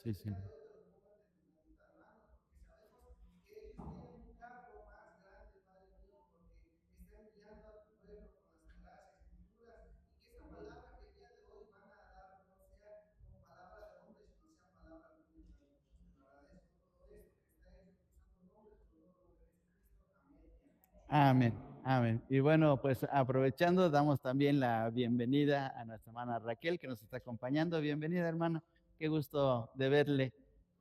Sí, sí, sí. Amén, amén. Y bueno, pues aprovechando, damos también la bienvenida a nuestra hermana Raquel, que nos está acompañando. Bienvenida, hermana. Qué gusto de verle.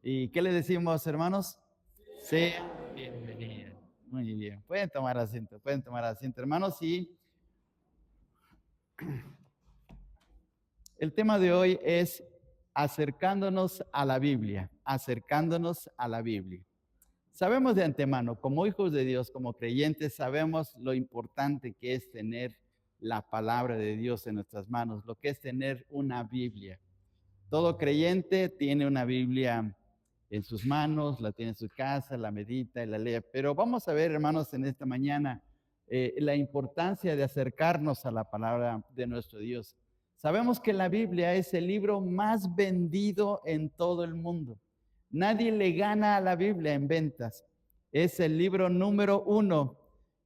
¿Y qué le decimos, hermanos? Sea bienvenida. Muy bien. Pueden tomar asiento, hermanos. Y el tema de hoy es acercándonos a la Biblia, acercándonos a la Biblia. Sabemos de antemano, como hijos de Dios, como creyentes, sabemos lo importante que es tener la palabra de Dios en nuestras manos, lo que es tener una Biblia. Todo creyente tiene una Biblia en sus manos, la tiene en su casa, la medita y la lee. Pero vamos a ver, hermanos, en esta mañana la importancia de acercarnos a la palabra de nuestro Dios. Sabemos que la Biblia es el libro más vendido en todo el mundo. Nadie le gana a la Biblia en ventas. Es el libro número uno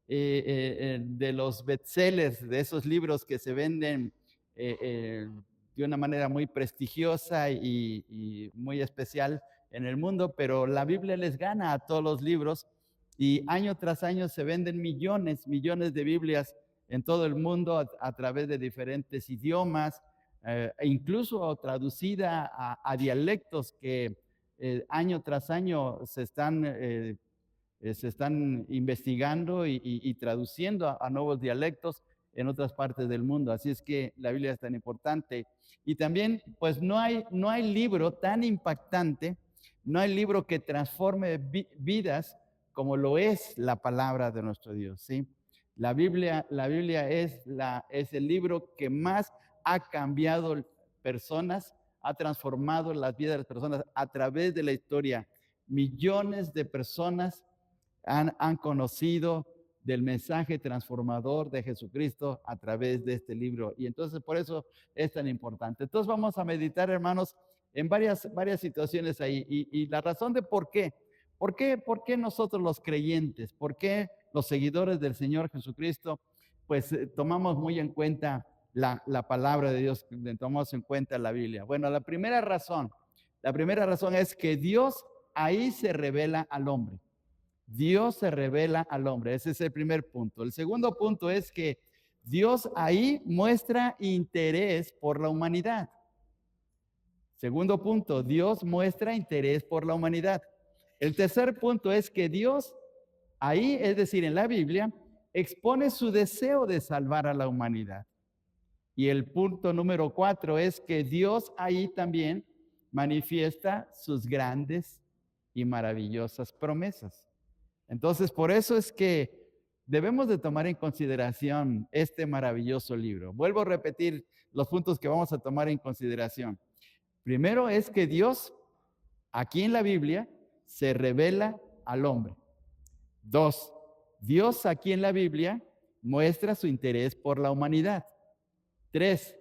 de los bestsellers, de esos libros que se venden de una manera muy prestigiosa y muy especial en el mundo, pero la Biblia les gana a todos los libros y año tras año se venden millones de Biblias en todo el mundo a través de diferentes idiomas, e incluso traducida a dialectos que año tras año se están investigando y traduciendo a nuevos dialectos en otras partes del mundo. Así es que la Biblia es tan importante. Y también, pues no hay libro tan impactante, no hay libro que transforme vidas como lo es la palabra de nuestro Dios, ¿sí? La Biblia es el libro que más ha cambiado personas, ha transformado las vidas de las personas a través de la historia. Millones de personas han conocido del mensaje transformador de Jesucristo a través de este libro. Y entonces por eso es tan importante. Entonces vamos a meditar, hermanos, en varias situaciones ahí. Y la razón de por qué nosotros los creyentes, por qué los seguidores del Señor Jesucristo, pues tomamos muy en cuenta la palabra de Dios, tomamos en cuenta la Biblia. Bueno, la primera razón es que Dios ahí se revela al hombre. Dios se revela al hombre. Ese es el primer punto. El segundo punto es que Dios ahí muestra interés por la humanidad. Segundo punto, Dios muestra interés por la humanidad. El tercer punto es que Dios ahí, es decir, en la Biblia, expone su deseo de salvar a la humanidad. Y el punto número 4 es que Dios ahí también manifiesta sus grandes y maravillosas promesas. Entonces, por eso es que debemos de tomar en consideración este maravilloso libro. Vuelvo a repetir los puntos que vamos a tomar en consideración. Primero es que Dios, aquí en la Biblia, se revela al hombre. Dos, Dios aquí en la Biblia muestra su interés por la humanidad. Tres,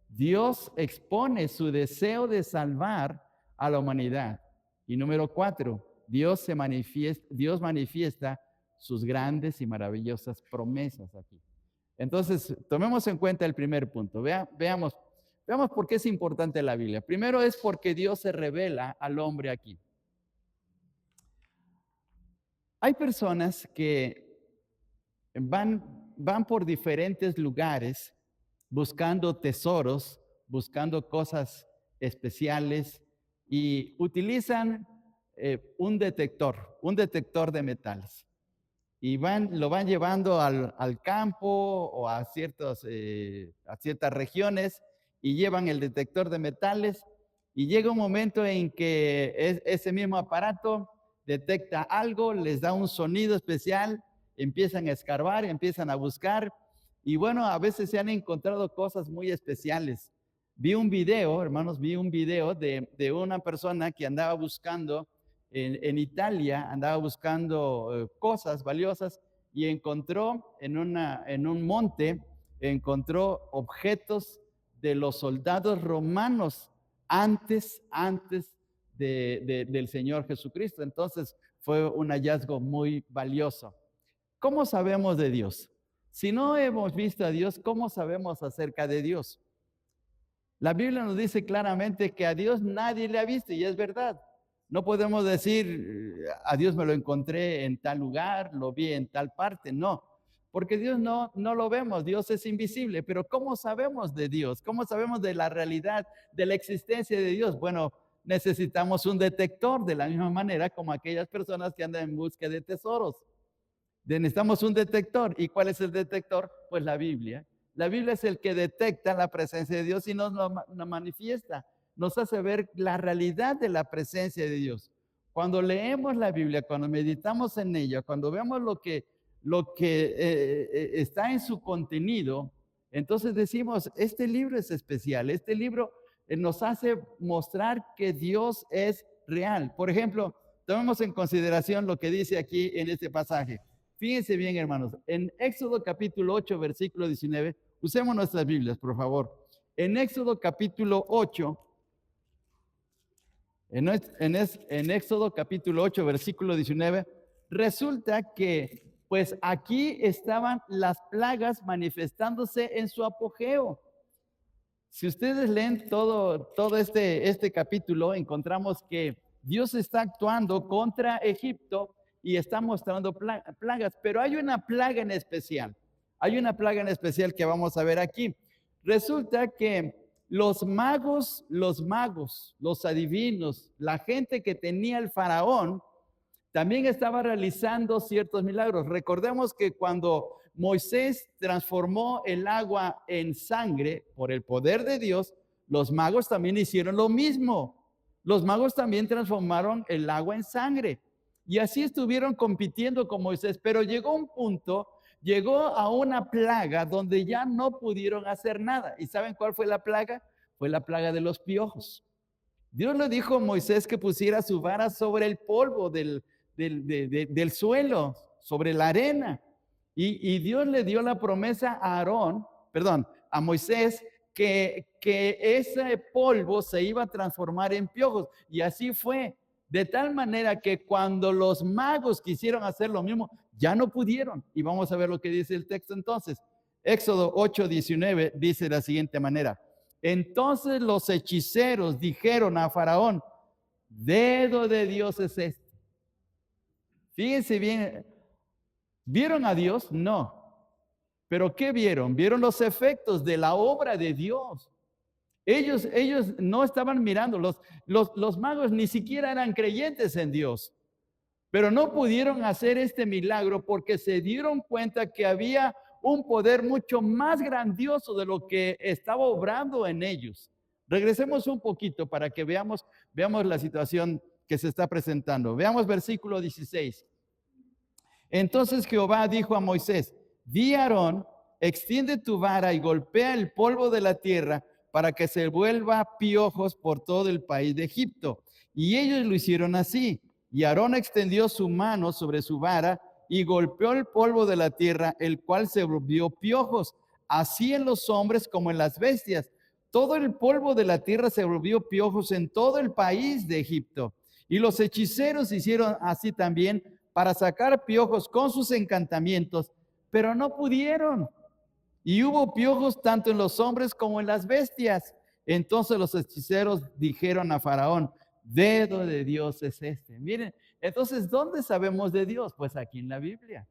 Dios expone su deseo de salvar a la humanidad. Y número 4, Dios manifiesta sus grandes y maravillosas promesas aquí. Entonces, tomemos en cuenta el primer punto. Veamos por qué es importante la Biblia. Primero es porque Dios se revela al hombre aquí. Hay personas que van por diferentes lugares buscando tesoros, buscando cosas especiales y utilizan un detector de metales. Y lo van llevando al campo o a ciertas regiones y llevan el detector de metales y llega un momento en que ese mismo aparato detecta algo, les da un sonido especial, empiezan a escarbar, empiezan a buscar, y bueno, a veces se han encontrado cosas muy especiales. Vi un video, hermanos, vi un video de una persona que andaba buscando en Italia, andaba buscando cosas valiosas y encontró en un monte, encontró objetos de los soldados romanos antes del Señor Jesucristo. Entonces fue un hallazgo muy valioso. ¿Cómo sabemos de Dios? Si no hemos visto a Dios, ¿cómo sabemos acerca de Dios? La Biblia nos dice claramente que a Dios nadie le ha visto y es verdad. No podemos decir, a Dios me lo encontré en tal lugar, lo vi en tal parte, no, porque Dios no lo vemos, Dios es invisible, pero ¿cómo sabemos de Dios? ¿Cómo sabemos de la realidad, de la existencia de Dios? Bueno, necesitamos un detector de la misma manera como aquellas personas que andan en busca de tesoros. Necesitamos un detector. ¿Y cuál es el detector? Pues la Biblia. La Biblia es el que detecta la presencia de Dios y nos lo manifiesta. Nos hace ver la realidad de la presencia de Dios. Cuando leemos la Biblia, cuando meditamos en ella, cuando vemos lo que está en su contenido, entonces decimos, este libro es especial. Este libro nos hace mostrar que Dios es real. Por ejemplo, tomemos en consideración lo que dice aquí en este pasaje. Fíjense bien, hermanos, en Éxodo capítulo 8, versículo 19, usemos nuestras Biblias, por favor. En Éxodo capítulo 8, en Éxodo capítulo 8, versículo 19, resulta que pues aquí estaban las plagas manifestándose en su apogeo. Si ustedes leen todo este capítulo, encontramos que Dios está actuando contra Egipto y está mostrando plagas, pero hay una plaga en especial. Hay una plaga en especial que vamos a ver aquí. Resulta que los adivinos, la gente que tenía el faraón, también estaba realizando ciertos milagros. Recordemos que cuando Moisés transformó el agua en sangre por el poder de Dios, los magos también hicieron lo mismo. Los magos también transformaron el agua en sangre. Y así estuvieron compitiendo con Moisés, pero llegó un punto, llegó a una plaga donde ya no pudieron hacer nada. ¿Y saben cuál fue la plaga? Fue la plaga de los piojos. Dios le dijo a Moisés que pusiera su vara sobre el polvo del suelo, sobre la arena. Y Dios le dio la promesa a Aarón, perdón, a Moisés, que ese polvo se iba a transformar en piojos. Y así fue. De tal manera que cuando los magos quisieron hacer lo mismo, ya no pudieron. Y vamos a ver lo que dice el texto entonces. Éxodo 8:19 dice de la siguiente manera. Entonces los hechiceros dijeron a Faraón, dedo de Dios es este. Fíjense bien, ¿vieron a Dios? No. ¿Pero qué vieron? Vieron los efectos de la obra de Dios. Ellos no estaban mirando, los magos ni siquiera eran creyentes en Dios, pero no pudieron hacer este milagro porque se dieron cuenta que había un poder mucho más grandioso de lo que estaba obrando en ellos. Regresemos un poquito para que veamos la situación que se está presentando. Veamos versículo 16. Entonces Jehová dijo a Moisés, di a Aarón, extiende tu vara y golpea el polvo de la tierra para que se vuelva piojos por todo el país de Egipto. Y ellos lo hicieron así. Y Aarón extendió su mano sobre su vara y golpeó el polvo de la tierra, el cual se volvió piojos, así en los hombres como en las bestias. Todo el polvo de la tierra se volvió piojos en todo el país de Egipto. Y los hechiceros hicieron así también para sacar piojos con sus encantamientos, pero no pudieron. Y hubo piojos tanto en los hombres como en las bestias. Entonces los hechiceros dijeron a Faraón, dedo de Dios es este. Miren, entonces, ¿dónde sabemos de Dios? Pues aquí en la Biblia.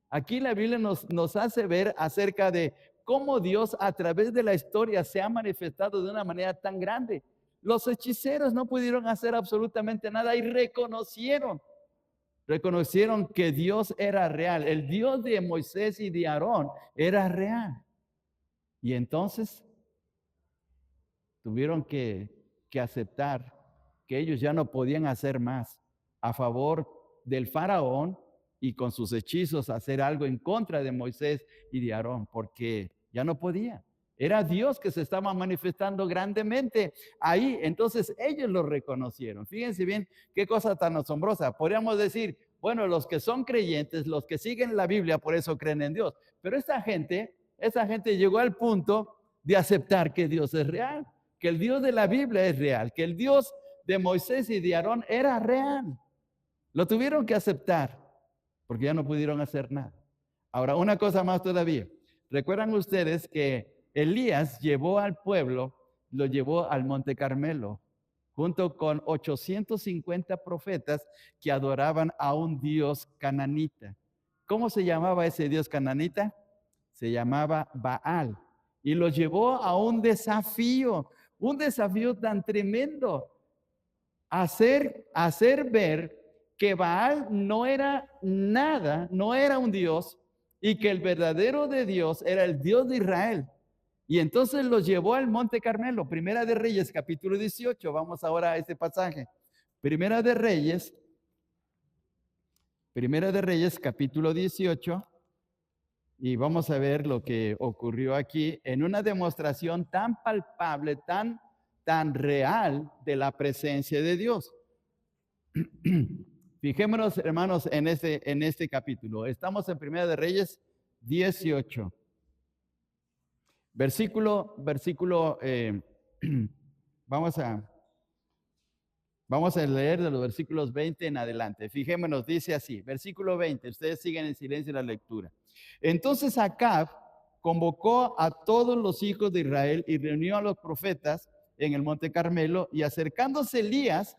Aquí la Biblia nos hace ver acerca de cómo Dios a través de la historia se ha manifestado de una manera tan grande. Los hechiceros no pudieron hacer absolutamente nada y reconocieron que Dios era real. El Dios de Moisés y de Aarón era real. Y entonces tuvieron que que aceptar que ellos ya no podían hacer más a favor del faraón y con sus hechizos hacer algo en contra de Moisés y de Aarón, porque ya no podía. Era Dios que se estaba manifestando grandemente ahí. Entonces ellos lo reconocieron. Fíjense bien qué cosa tan asombrosa. Podríamos decir, bueno, los que son creyentes, los que siguen la Biblia, por eso creen en Dios. Pero esta gente llegó al punto de aceptar que Dios es real, que el Dios de la Biblia es real, que el Dios de Moisés y de Aarón era real. Lo tuvieron que aceptar porque ya no pudieron hacer nada. Ahora, una cosa más todavía. ¿Recuerdan ustedes que Elías llevó al pueblo, lo llevó al Monte Carmelo, junto con 850 profetas que adoraban a un dios cananita? ¿Cómo se llamaba ese dios cananita? Se llamaba Baal. Y los llevó a un desafío tan tremendo. Hacer ver que Baal no era nada, no era un Dios, y que el verdadero de Dios era el Dios de Israel. Y entonces los llevó al Monte Carmelo. Primera de Reyes, capítulo 18. Vamos ahora a este pasaje. Primera de Reyes, capítulo 18. Y vamos a ver lo que ocurrió aquí en una demostración tan palpable, tan real de la presencia de Dios. Fijémonos, hermanos, en este capítulo. Estamos en Primera de Reyes 18. Versículo, vamos a leer de los versículos 20 en adelante. Fijémonos, dice así, versículo 20, ustedes siguen en silencio la lectura. Entonces Acab convocó a todos los hijos de Israel y reunió a los profetas en el Monte Carmelo, y acercándose Elías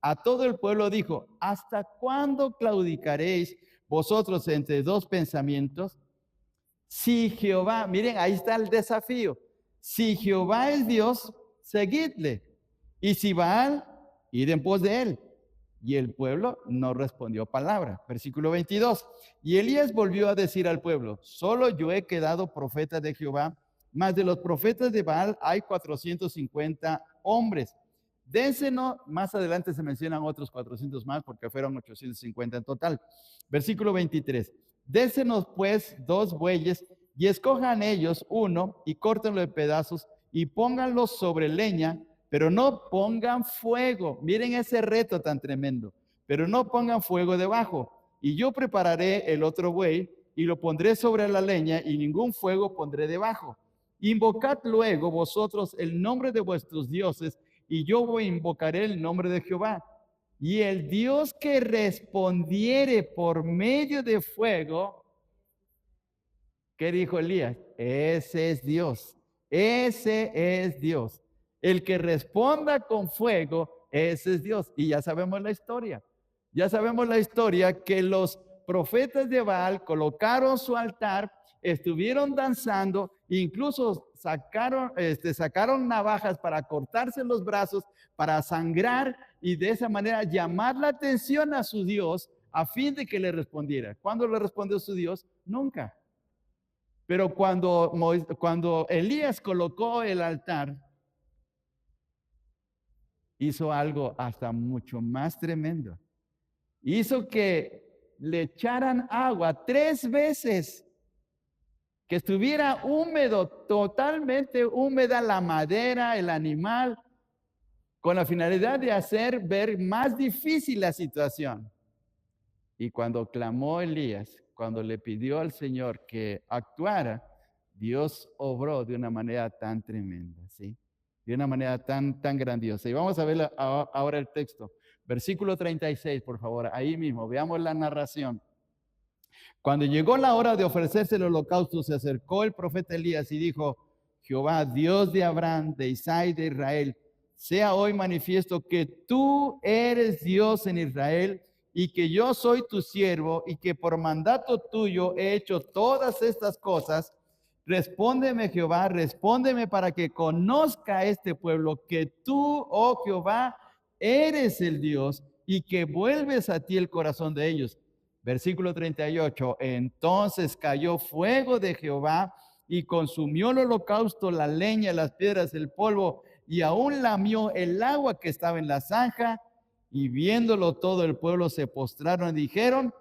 a todo el pueblo dijo: ¿hasta cuándo claudicaréis vosotros entre dos pensamientos? Si Jehová, miren, ahí está el desafío. Si Jehová es Dios, seguidle. Y si Baal, id en pos de él. Y el pueblo no respondió palabra. Versículo 22. Y Elías volvió a decir al pueblo: solo yo he quedado profeta de Jehová, mas de los profetas de Baal hay 450 hombres. Dénsenos, más adelante se mencionan otros 400 más, porque fueron 850 en total. Versículo 23. Dénsenos pues 2 bueyes, y escojan ellos uno, y córtenlo en pedazos, y pónganlo sobre leña, pero no pongan fuego. Miren ese reto tan tremendo. Pero no pongan fuego debajo. Y yo prepararé el otro buey, y lo pondré sobre la leña, y ningún fuego pondré debajo. Invocad luego vosotros el nombre de vuestros dioses, y yo invocaré el nombre de Jehová. Y el Dios que respondiere por medio de fuego, ¿qué dijo Elías? Ese es Dios. Ese es Dios. El que responda con fuego, ese es Dios. Y ya sabemos la historia. Ya sabemos la historia que los profetas de Baal colocaron su altar, estuvieron danzando, incluso sacaron navajas para cortarse los brazos, para sangrar, y de esa manera llamar la atención a su Dios a fin de que le respondiera. ¿Cuándo le respondió su Dios? Nunca. Pero cuando Elías colocó el altar, hizo algo hasta mucho más tremendo. Hizo que le echaran agua 3 veces, que estuviera húmedo, totalmente húmeda la madera, el animal, con la finalidad de hacer ver más difícil la situación. Y cuando clamó Elías, cuando le pidió al Señor que actuara, Dios obró de una manera tan tremenda, ¿sí? De una manera tan grandiosa. Y vamos a ver ahora el texto. Versículo 36, por favor, ahí mismo, veamos la narración. Cuando llegó la hora de ofrecerse el holocausto, se acercó el profeta Elías y dijo: Jehová, Dios de Abraham, de Isaac y de Israel, sea hoy manifiesto que tú eres Dios en Israel, y que yo soy tu siervo, y que por mandato tuyo he hecho todas estas cosas. Respóndeme, Jehová, respóndeme, para que conozca este pueblo que tú, oh Jehová, eres el Dios, y que vuelves a ti el corazón de ellos. Versículo 38. Entonces cayó fuego de Jehová y consumió el holocausto, la leña, las piedras, el polvo y aún lamió el agua que estaba en la zanja, y viéndolo todo el pueblo se postraron y dijeron,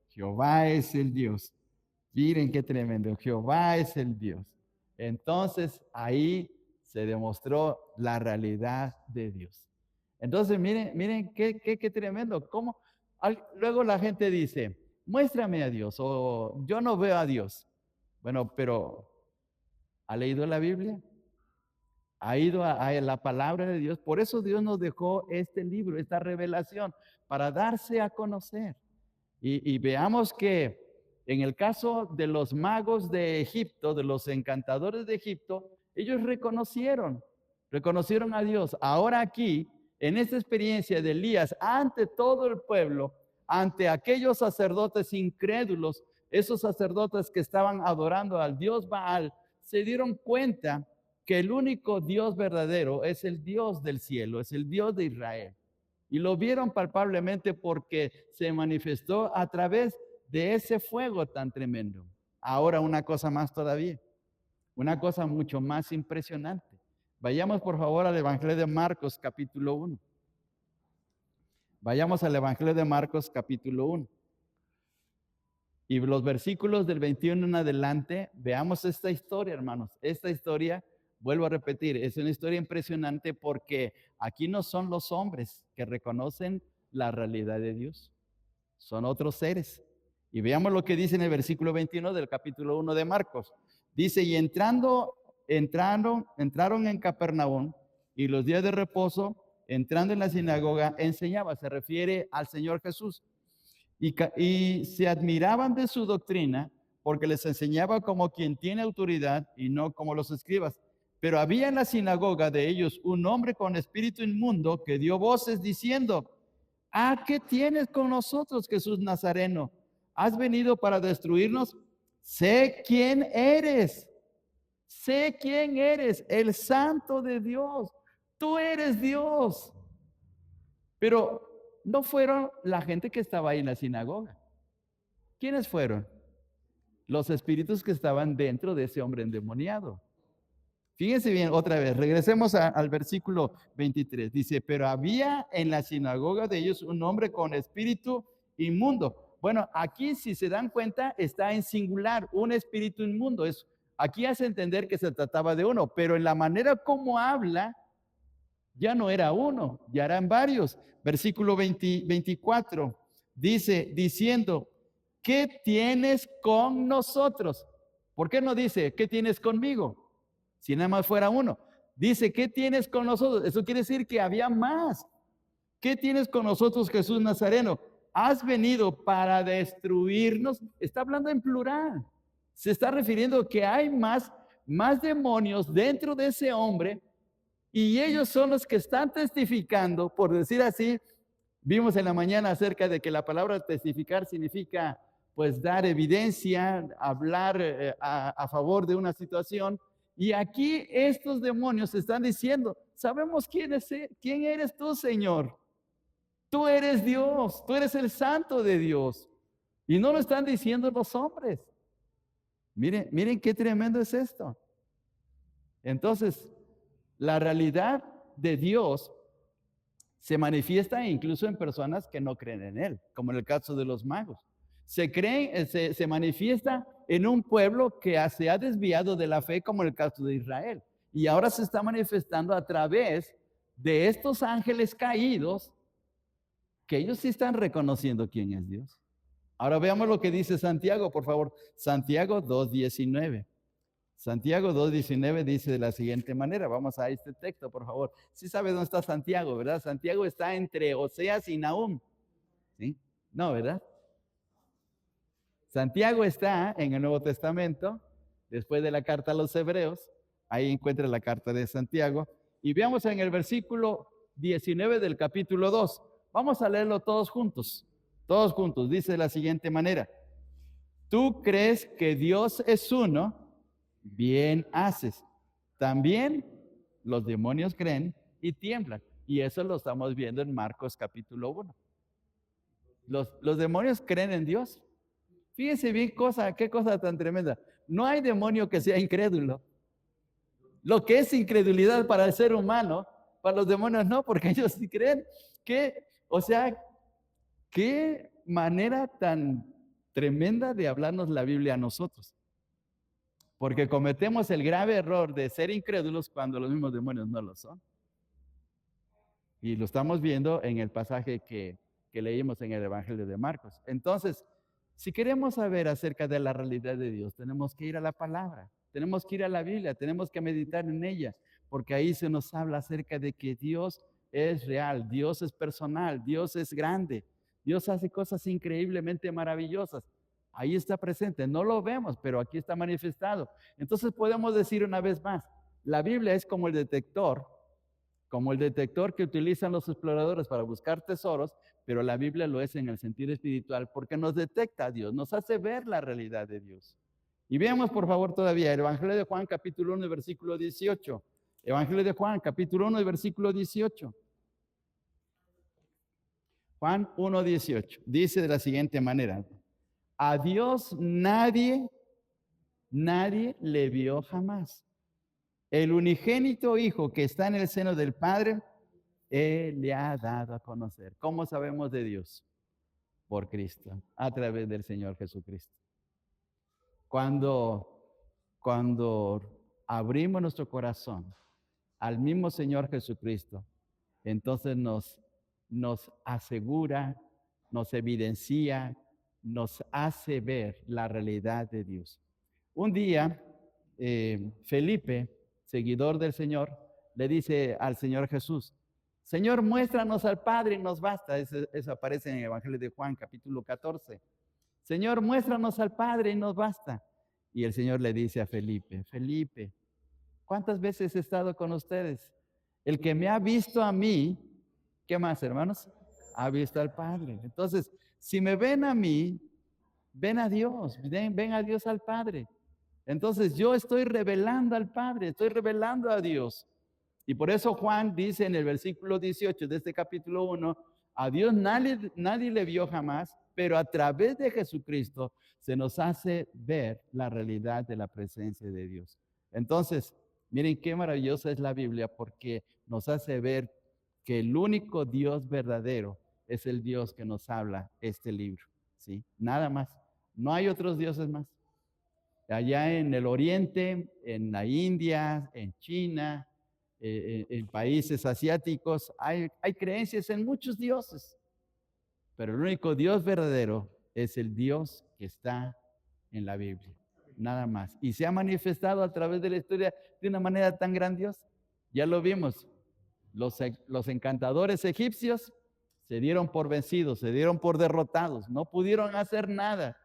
Jehová es el Dios. Miren qué tremendo, Jehová es el Dios. Entonces ahí se demostró la realidad de Dios. Entonces miren qué tremendo. ¿Cómo? Luego la gente dice, muéstrame a Dios o yo no veo a Dios. Bueno, pero ¿ha leído la Biblia? ¿Ha ido a la palabra de Dios? Por eso Dios nos dejó este libro, esta revelación, para darse a conocer. Y veamos que en el caso de los magos de Egipto, de los encantadores de Egipto, ellos reconocieron a Dios. Ahora aquí, en esta experiencia de Elías, ante todo el pueblo, ante aquellos sacerdotes incrédulos, esos sacerdotes que estaban adorando al Dios Baal, se dieron cuenta que el único Dios verdadero es el Dios del cielo, es el Dios de Israel. Y lo vieron palpablemente porque se manifestó a través de ese fuego tan tremendo. Ahora una cosa más todavía, una cosa mucho más impresionante. Vayamos por favor al Evangelio de Marcos capítulo 1. Vayamos al Evangelio de Marcos capítulo 1. Y los versículos del 21 en adelante, veamos esta historia, hermanos. Esta historia, vuelvo a repetir, es una historia impresionante porque aquí no son los hombres que reconocen la realidad de Dios, son otros seres. Y veamos lo que dice en el versículo 21 del capítulo 1 de Marcos. Dice, y entraron en Capernaum, y los días de reposo, entrando en la sinagoga, enseñaba, se refiere al Señor Jesús. Y se admiraban de su doctrina porque les enseñaba como quien tiene autoridad y no como los escribas. Pero había en la sinagoga de ellos un hombre con espíritu inmundo que dio voces diciendo, ¿a qué tienes con nosotros, Jesús Nazareno? ¿Has venido para destruirnos? Sé quién eres, el Santo de Dios. Tú eres Dios. Pero no fueron la gente que estaba ahí en la sinagoga. ¿Quiénes fueron? Los espíritus que estaban dentro de ese hombre endemoniado. Fíjense bien, otra vez, regresemos al versículo 23. Dice, pero había en la sinagoga de ellos un hombre con espíritu inmundo. Bueno, aquí si se dan cuenta está en singular, un espíritu inmundo. Aquí hace entender que se trataba de uno, pero en la manera como habla, ya no era uno, ya eran varios. Versículo 24 dice, diciendo, ¿qué tienes con nosotros? ¿Por qué no dice, ¿qué tienes conmigo? Si nada más fuera uno. Dice, ¿qué tienes con nosotros? Eso quiere decir que había más. ¿Qué tienes con nosotros, Jesús Nazareno? ¿Has venido para destruirnos? Está hablando en plural. Se está refiriendo que hay más demonios dentro de ese hombre y ellos son los que están testificando, por decir así. Vimos en la mañana acerca de que la palabra testificar significa pues dar evidencia, hablar a favor de una situación. Y aquí estos demonios están diciendo, sabemos quién eres tú, Señor. Tú eres Dios, tú eres el Santo de Dios. Y no lo están diciendo los hombres. Miren qué tremendo es esto. Entonces, la realidad de Dios se manifiesta incluso en personas que no creen en Él, como en el caso de los magos. Se manifiesta en un pueblo que se ha desviado de la fe, como en el caso de Israel. Y ahora se está manifestando a través de estos ángeles caídos, que ellos sí están reconociendo quién es Dios. Ahora veamos lo que dice Santiago, por favor. Santiago 2:19. Santiago 2:19 dice de la siguiente manera. Vamos a este texto, por favor. Sí sabe dónde está Santiago, ¿verdad? Santiago está entre Oseas y Nahum. ¿Sí? No, ¿verdad? Santiago está en el Nuevo Testamento, después de la carta a los Hebreos. Ahí encuentra la carta de Santiago. Y veamos en el versículo 19 del capítulo 2. Vamos a leerlo todos juntos. Todos juntos. Dice de la siguiente manera. Tú crees que Dios es uno, bien haces. También los demonios creen y tiemblan. Y eso lo estamos viendo en Marcos capítulo 1. Los demonios creen en Dios. Fíjense bien qué cosa tan tremenda. No hay demonio que sea incrédulo. Lo que es incredulidad para el ser humano, para los demonios no, porque ellos sí creen que, o sea, qué manera tan tremenda de hablarnos la Biblia a nosotros. Porque cometemos el grave error de ser incrédulos cuando los mismos demonios no lo son. Y lo estamos viendo en el pasaje que leímos en el Evangelio de Marcos. Entonces, si queremos saber acerca de la realidad de Dios, tenemos que ir a la palabra, tenemos que ir a la Biblia, tenemos que meditar en ella, porque ahí se nos habla acerca de que Dios es real, Dios es personal, Dios es grande, Dios hace cosas increíblemente maravillosas. Ahí está presente, no lo vemos, pero aquí está manifestado. Entonces podemos decir una vez más, la Biblia es como el detector que utilizan los exploradores para buscar tesoros, pero la Biblia lo es en el sentido espiritual porque nos detecta a Dios, nos hace ver la realidad de Dios. Y veamos por favor todavía el Evangelio de Juan capítulo 1 versículo 18. Evangelio de Juan capítulo 1 versículo 18. Juan 1, 18. Dice de la siguiente manera: a Dios nadie le vio jamás. El unigénito Hijo que está en el seno del Padre, Él le ha dado a conocer. ¿Cómo sabemos de Dios? Por Cristo, a través del Señor Jesucristo. Cuando abrimos nuestro corazón al mismo Señor Jesucristo, entonces nos asegura, nos evidencia, nos hace ver la realidad de Dios. Un día, Felipe, seguidor del Señor, le dice al Señor Jesús: Señor, muéstranos al Padre y nos basta. Eso aparece en el Evangelio de Juan, capítulo 14. Señor, muéstranos al Padre y nos basta. Y el Señor le dice a Felipe: Felipe, ¿cuántas veces he estado con ustedes? El que me ha visto a mí, ¿qué más, hermanos? Ha visto al Padre. Entonces, si me ven a mí, ven a Dios, ven a Dios al Padre. Entonces yo estoy revelando al Padre, estoy revelando a Dios. Y por eso Juan dice en el versículo 18 de este capítulo 1, a Dios nadie le vio jamás, pero a través de Jesucristo se nos hace ver la realidad de la presencia de Dios. Entonces, miren qué maravillosa es la Biblia, porque nos hace ver que el único Dios verdadero es el Dios que nos habla este libro, ¿sí? Nada más. No hay otros dioses más. Allá en el oriente, en la India, en China, en países asiáticos, hay creencias en muchos dioses, pero el único Dios verdadero es el Dios que está en la Biblia, nada más. Y se ha manifestado a través de la historia de una manera tan grandiosa. Ya lo vimos, los encantadores egipcios se dieron por vencidos, se dieron por derrotados, no pudieron hacer nada.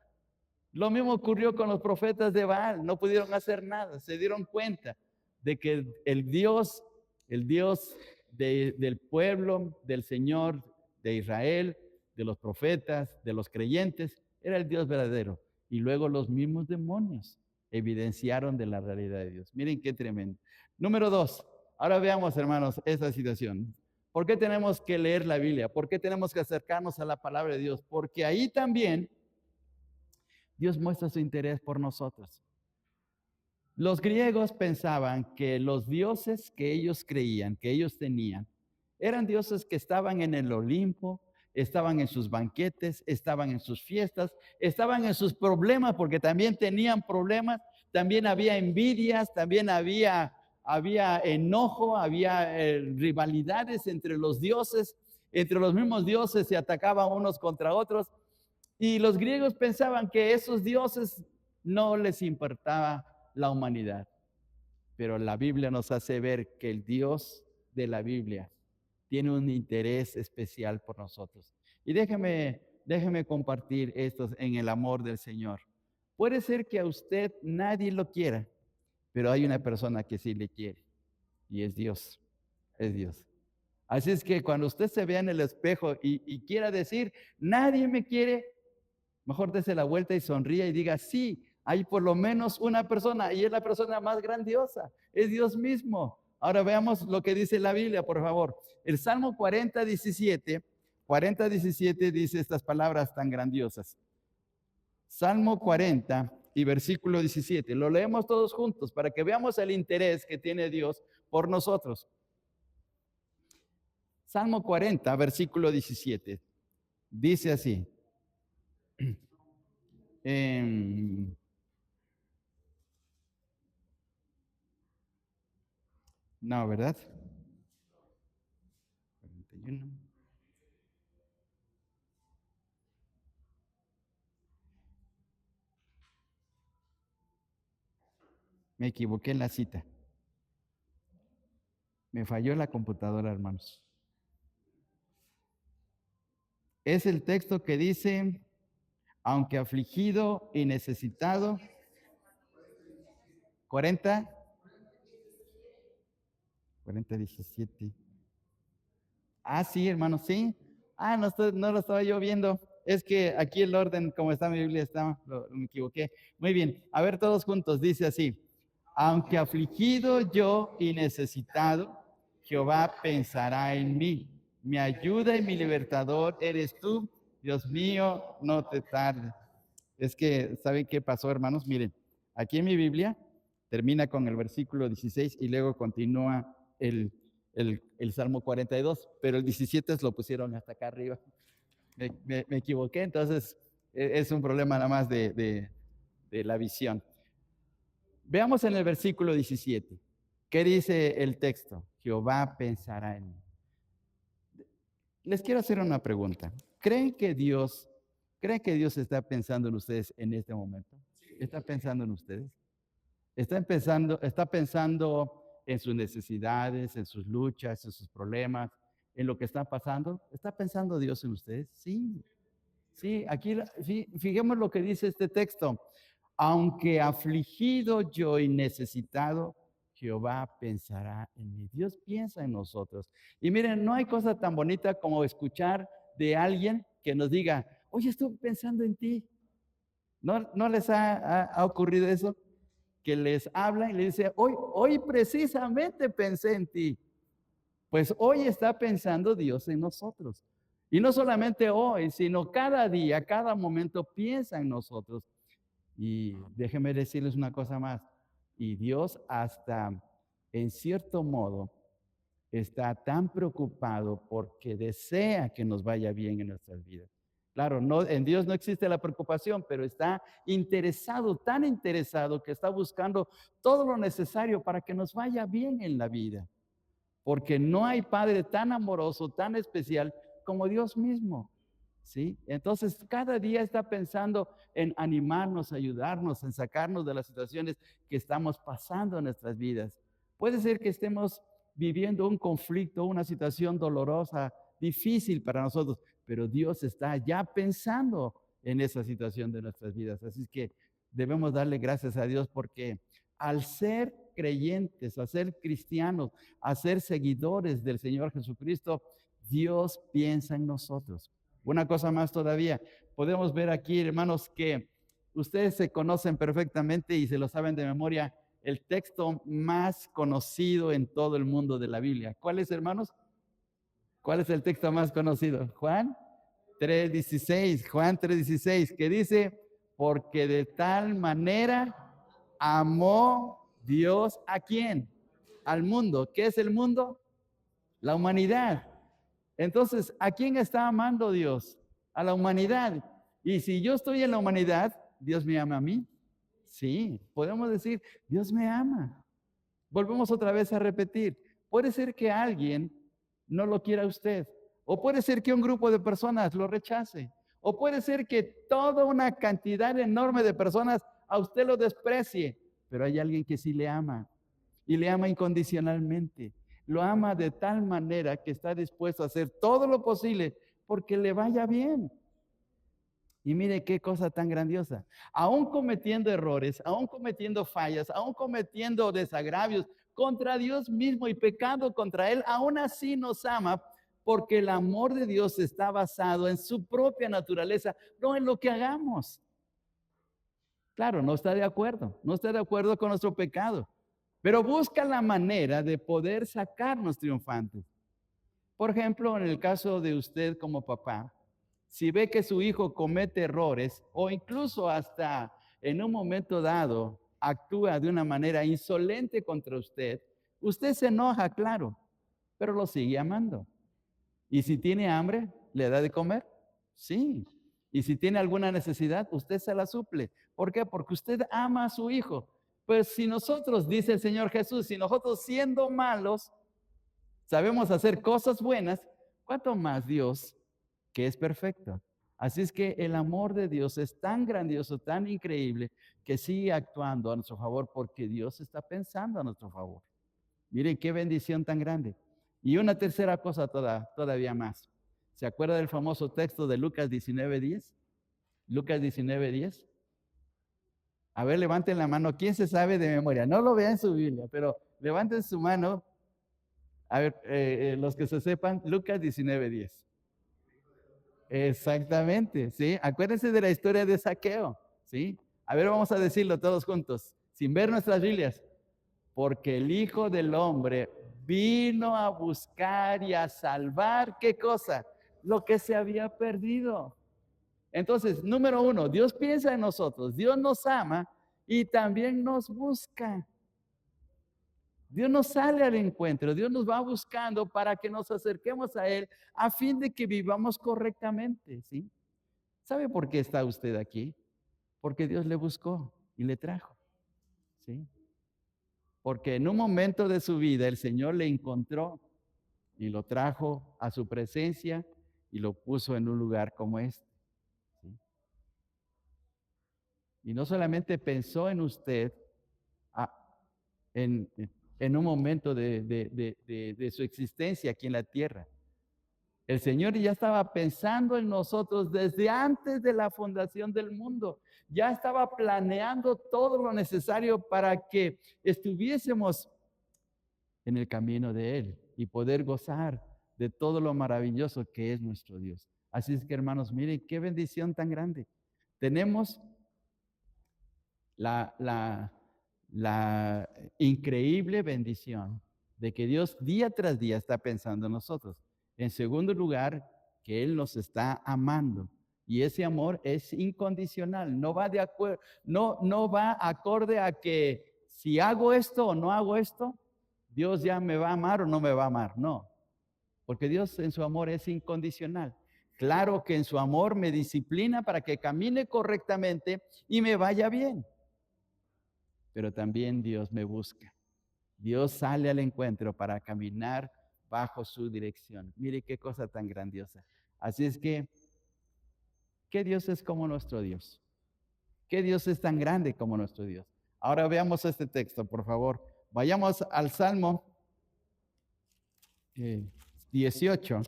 Lo mismo ocurrió con los profetas de Baal, no pudieron hacer nada, se dieron cuenta de que el Dios del pueblo, del Señor, de Israel, de los profetas, de los creyentes, era el Dios verdadero. Y luego los mismos demonios evidenciaron de la realidad de Dios. Miren qué tremendo. Número 2, ahora veamos, hermanos, esta situación. ¿Por qué tenemos que leer la Biblia? ¿Por qué tenemos que acercarnos a la palabra de Dios? Porque ahí también Dios muestra su interés por nosotros. Los griegos pensaban que los dioses que ellos creían, que ellos tenían, eran dioses que estaban en el Olimpo, estaban en sus banquetes, estaban en sus fiestas, estaban en sus problemas, porque también tenían problemas, también había envidias, también había enojo, había rivalidades entre los dioses, entre los mismos dioses se atacaban unos contra otros. Y los griegos pensaban que esos dioses no les importaba la humanidad. Pero la Biblia nos hace ver que el Dios de la Biblia tiene un interés especial por nosotros. Y déjeme compartir esto en el amor del Señor. Puede ser que a usted nadie lo quiera, pero hay una persona que sí le quiere, y es Dios, es Dios. Así es que cuando usted se vea en el espejo y quiera decir, nadie me quiere, mejor dése la vuelta y sonríe y diga, sí, hay por lo menos una persona, y es la persona más grandiosa, es Dios mismo. Ahora veamos lo que dice la Biblia, por favor. El Salmo 40:17 dice estas palabras tan grandiosas. Salmo 40, y versículo 17. Lo leemos todos juntos para que veamos el interés que tiene Dios por nosotros. Salmo 40, versículo 17. Dice así. No, ¿verdad? 41. Me equivoqué en la cita. Me falló la computadora, hermanos. Es el texto que dice, aunque afligido y necesitado, 40, 17. Ah, sí, hermano, sí. Ah, no lo estaba yo viendo. Es que aquí el orden, como está mi Biblia, me equivoqué. Muy bien, a ver todos juntos, dice así. Aunque afligido yo y necesitado, Jehová pensará en mí. Mi ayuda y mi libertador eres tú. Dios mío, no te tardes. Es que, ¿saben qué pasó, hermanos? Miren, aquí en mi Biblia termina con el versículo 16 y luego continúa el Salmo 42, pero el 17 lo pusieron hasta acá arriba. Me equivoqué, entonces es un problema nada más de la visión. Veamos en el versículo 17. ¿Qué dice el texto? Jehová pensará en mí. Les quiero hacer una pregunta. ¿Creen que Dios está pensando en ustedes en este momento? ¿Está pensando en ustedes? Está pensando en sus necesidades, en sus luchas, en sus problemas, en lo que está pasando. ¿Está pensando Dios en ustedes? Sí, sí, aquí fijemos lo que dice este texto. Aunque afligido yo y necesitado, Jehová pensará en mí. Dios piensa en nosotros. Y miren, no hay cosa tan bonita como escuchar de alguien que nos diga, oye, estoy pensando en ti. ¿No les ha ocurrido eso? Que les habla y le dice, hoy precisamente pensé en ti. Pues hoy está pensando Dios en nosotros. Y no solamente hoy, sino cada día, cada momento piensa en nosotros. Y déjenme decirles una cosa más. Y Dios hasta en cierto modo está tan preocupado porque desea que nos vaya bien en nuestras vidas. Claro, no, en Dios no existe la preocupación, pero está interesado, tan interesado que está buscando todo lo necesario para que nos vaya bien en la vida. Porque no hay padre tan amoroso, tan especial como Dios mismo. ¿Sí? Entonces, cada día está pensando en animarnos, ayudarnos, en sacarnos de las situaciones que estamos pasando en nuestras vidas. Puede ser que estemos viviendo un conflicto, una situación dolorosa, difícil para nosotros, pero Dios está ya pensando en esa situación de nuestras vidas. Así que debemos darle gracias a Dios porque al ser creyentes, a ser cristianos, a ser seguidores del Señor Jesucristo, Dios piensa en nosotros. Una cosa más todavía, podemos ver aquí, hermanos, que ustedes se conocen perfectamente y se lo saben de memoria, el texto más conocido en todo el mundo de la Biblia. ¿Cuál es, hermanos? ¿Cuál es el texto más conocido? Juan 3:16, Juan 3:16, que dice, porque de tal manera amó Dios a quién? Al mundo. ¿Qué es el mundo? La humanidad. Entonces, ¿a quién está amando Dios? A la humanidad. Y si yo estoy en la humanidad, ¿Dios me ama a mí? Sí, podemos decir, Dios me ama. Volvemos otra vez a repetir. Puede ser que alguien no lo quiera a usted, o puede ser que un grupo de personas lo rechace, o puede ser que toda una cantidad enorme de personas a usted lo desprecie, pero hay alguien que sí le ama y le ama incondicionalmente. Lo ama de tal manera que está dispuesto a hacer todo lo posible porque le vaya bien. Y mire qué cosa tan grandiosa. Aún cometiendo errores, aún cometiendo fallas, aún cometiendo desagravios contra Dios mismo y pecando contra Él, aún así nos ama porque el amor de Dios está basado en su propia naturaleza, no en lo que hagamos. Claro, no está de acuerdo con nuestro pecado, pero busca la manera de poder sacarnos triunfantes. Por ejemplo, en el caso de usted como papá, si ve que su hijo comete errores o incluso hasta en un momento dado actúa de una manera insolente contra usted, usted se enoja, claro, pero lo sigue amando. Y si tiene hambre, ¿le da de comer? Sí. Y si tiene alguna necesidad, usted se la suple. ¿Por qué? Porque usted ama a su hijo. Pues si nosotros, dice el Señor Jesús, si nosotros siendo malos sabemos hacer cosas buenas, ¿cuánto más Dios, que es perfecto? Así es que el amor de Dios es tan grandioso, tan increíble, que sigue actuando a nuestro favor porque Dios está pensando a nuestro favor. Miren qué bendición tan grande. Y una tercera cosa todavía más. ¿Se acuerda del famoso texto de Lucas 19:10? Lucas 19:10. A ver, levanten la mano. ¿Quién se sabe de memoria? No lo vea en su Biblia, pero levanten su mano. A ver, los que se sepan, Lucas 19:10. Exactamente, ¿sí? Acuérdense de la historia de Zaqueo, ¿sí? A ver, vamos a decirlo todos juntos, sin ver nuestras Biblias. Porque el Hijo del Hombre vino a buscar y a salvar, ¿qué cosa? Lo que se había perdido. Entonces, número uno, Dios piensa en nosotros, Dios nos ama y también nos busca. Dios nos sale al encuentro, Dios nos va buscando para que nos acerquemos a Él a fin de que vivamos correctamente, ¿sí? ¿Sabe por qué está usted aquí? Porque Dios le buscó y le trajo, ¿sí? Porque en un momento de su vida el Señor le encontró y lo trajo a su presencia y lo puso en un lugar como este, ¿sí? Y no solamente pensó en usted ah, en, en un momento de su existencia aquí en la tierra. El Señor ya estaba pensando en nosotros desde antes de la fundación del mundo. Ya estaba planeando todo lo necesario para que estuviésemos en el camino de Él y poder gozar de todo lo maravilloso que es nuestro Dios. Así es que, hermanos, miren qué bendición tan grande. Tenemos la, la, la increíble bendición de que Dios día tras día está pensando en nosotros. En segundo lugar, que Él nos está amando. Y ese amor es incondicional, no va de acuerdo, no va acorde a que si hago esto o no hago esto, Dios ya me va a amar o no me va a amar. No, porque Dios en su amor es incondicional. Claro que en su amor me disciplina para que camine correctamente y me vaya bien. Pero también Dios me busca. Dios sale al encuentro para caminar bajo su dirección. Mire qué cosa tan grandiosa. Así es que, ¿qué Dios es como nuestro Dios? ¿Qué Dios es tan grande como nuestro Dios? Ahora veamos este texto, por favor. Vayamos al Salmo 18,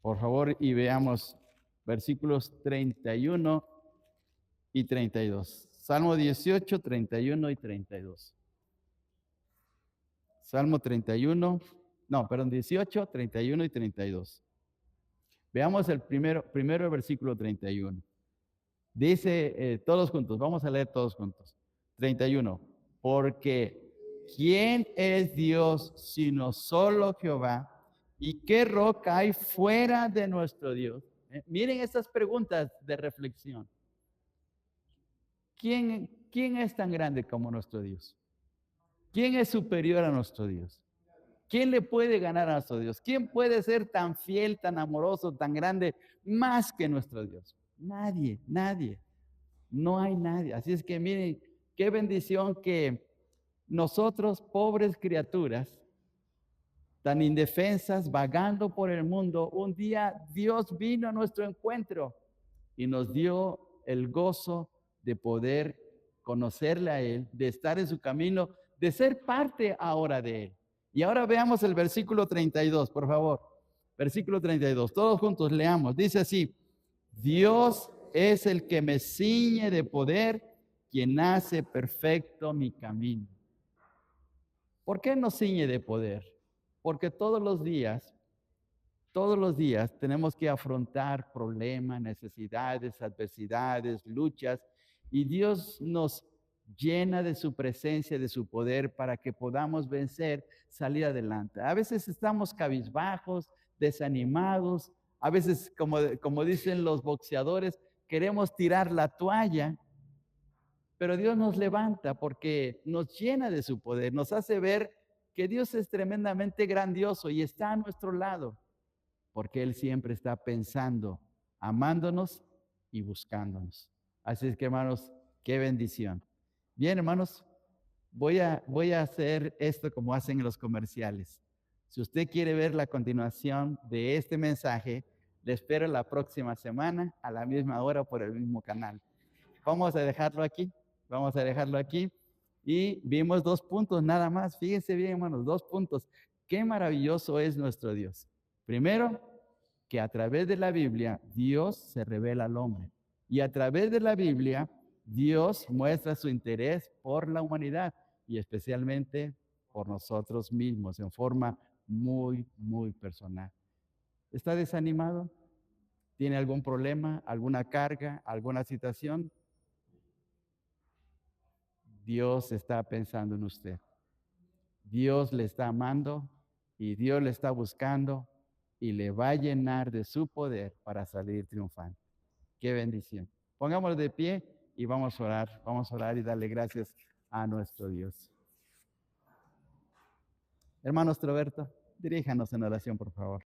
por favor, y veamos versículos 31 y 32. Salmo 18, 31 y 32. Salmo 31, no, perdón, 18, 31 y 32. Veamos el primero el versículo 31. Dice todos juntos, vamos a leer todos juntos. 31. Porque ¿quién es Dios sino solo Jehová? ¿Y qué roca hay fuera de nuestro Dios? Miren estas preguntas de reflexión. ¿Quién es tan grande como nuestro Dios? ¿Quién es superior a nuestro Dios? ¿Quién le puede ganar a nuestro Dios? ¿Quién puede ser tan fiel, tan amoroso, tan grande, más que nuestro Dios? Nadie, nadie. No hay nadie. Así es que miren, qué bendición que nosotros, pobres criaturas, tan indefensas, vagando por el mundo, un día Dios vino a nuestro encuentro y nos dio el gozo de poder conocerle a Él, de estar en su camino, de ser parte ahora de Él. Y ahora veamos el versículo 32, por favor. Versículo 32, todos juntos leamos. Dice así, Dios es el que me ciñe de poder, quien hace perfecto mi camino. ¿Por qué nos ciñe de poder? Porque todos los días tenemos que afrontar problemas, necesidades, adversidades, luchas, y Dios nos llena de su presencia, de su poder, para que podamos vencer, salir adelante. A veces estamos cabizbajos, desanimados, a veces, como dicen los boxeadores, queremos tirar la toalla, pero Dios nos levanta porque nos llena de su poder, nos hace ver que Dios es tremendamente grandioso y está a nuestro lado, porque Él siempre está pensando, amándonos y buscándonos. Así es que, hermanos, qué bendición. Bien, hermanos, voy a hacer esto como hacen en los comerciales. Si usted quiere ver la continuación de este mensaje, le espero la próxima semana a la misma hora por el mismo canal. Vamos a dejarlo aquí, vamos a dejarlo aquí. Y vimos 2 puntos nada más. Fíjense bien, hermanos, 2 puntos. Qué maravilloso es nuestro Dios. Primero, que a través de la Biblia Dios se revela al hombre. Y a través de la Biblia Dios muestra su interés por la humanidad y especialmente por nosotros mismos en forma muy, muy personal. ¿Está desanimado? ¿Tiene algún problema, alguna carga, alguna situación? Dios está pensando en usted. Dios le está amando y Dios le está buscando y le va a llenar de su poder para salir triunfante. Qué bendición. Pongámonos de pie y vamos a orar y darle gracias a nuestro Dios. Hermano Roberto, diríjanos en oración, por favor.